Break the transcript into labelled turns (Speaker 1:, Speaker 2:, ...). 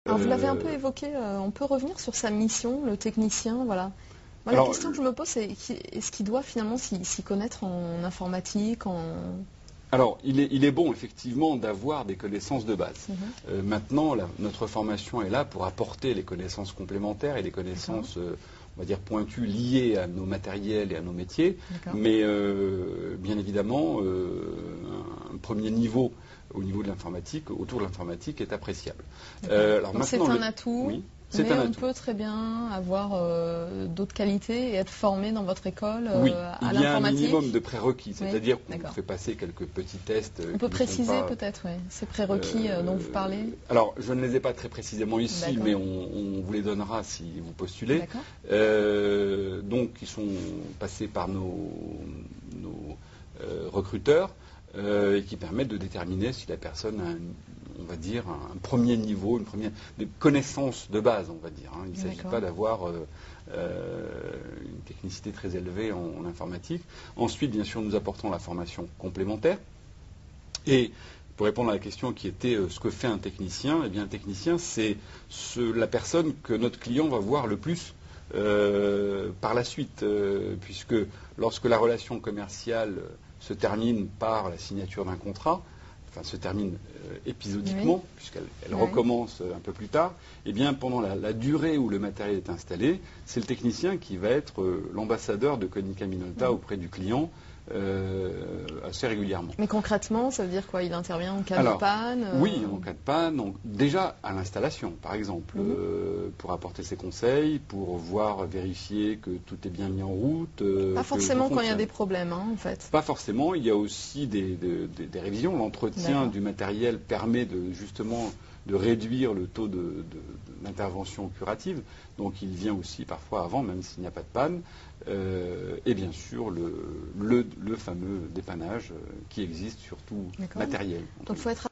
Speaker 1: Alors vous l'avez un peu évoqué, on peut revenir sur sa mission, le technicien, voilà. Moi, la question que je me pose, c'est est-ce qu'il doit finalement s'y connaître en informatique,
Speaker 2: Alors, il est bon, effectivement, d'avoir des connaissances de base. Maintenant, notre formation est là pour apporter les connaissances complémentaires et les connaissances, on va dire, pointues liées à nos matériels et à nos métiers. Mais, bien évidemment, un premier niveau au niveau de l'informatique, autour de l'informatique, est appréciable.
Speaker 1: Donc c'est un atout.
Speaker 2: Oui.
Speaker 1: Mais on peut très bien avoir d'autres qualités et être formé dans votre école
Speaker 2: oui,
Speaker 1: à l'informatique.
Speaker 2: Il y a un minimum de prérequis, c'est-à-dire qu'on fait passer quelques petits tests.
Speaker 1: On peut préciser peut-être ces prérequis dont vous parlez.
Speaker 2: Alors, je ne les ai pas très précisément ici, mais on vous les donnera si vous postulez. Donc, ils sont passés par nos recruteurs et qui permettent de déterminer si la personne a on va dire, un premier niveau, des connaissances de base, on va dire. Il ne s'agit pas d'avoir une technicité très élevée en informatique. Ensuite, bien sûr, nous apportons la formation complémentaire. Et pour répondre à la question qui était ce que fait un technicien, eh bien, un technicien, c'est la personne que notre client va voir le plus par la suite, puisque lorsque la relation commerciale se termine par la signature d'un contrat, se termine épisodiquement, puisqu'elle recommence un peu plus tard, et bien pendant la durée où le matériel est installé, c'est le technicien qui va être l'ambassadeur de Konica Minolta auprès du client assez régulièrement.
Speaker 1: Mais concrètement, ça veut dire quoi? Il intervient en cas de panne
Speaker 2: Oui, en cas de panne, déjà à l'installation, par exemple, pour apporter ses conseils, pour vérifier que tout est bien mis en route.
Speaker 1: Pas forcément quand il y a des problèmes, en fait.
Speaker 2: Pas forcément, il y a aussi des révisions. L'entretien du matériel permet justement de réduire le taux d'intervention curative. Donc il vient aussi parfois avant, même s'il n'y a pas de panne. Et bien sûr, le fameux dépannage qui existe sur tout matériel.
Speaker 1: Donc il faut être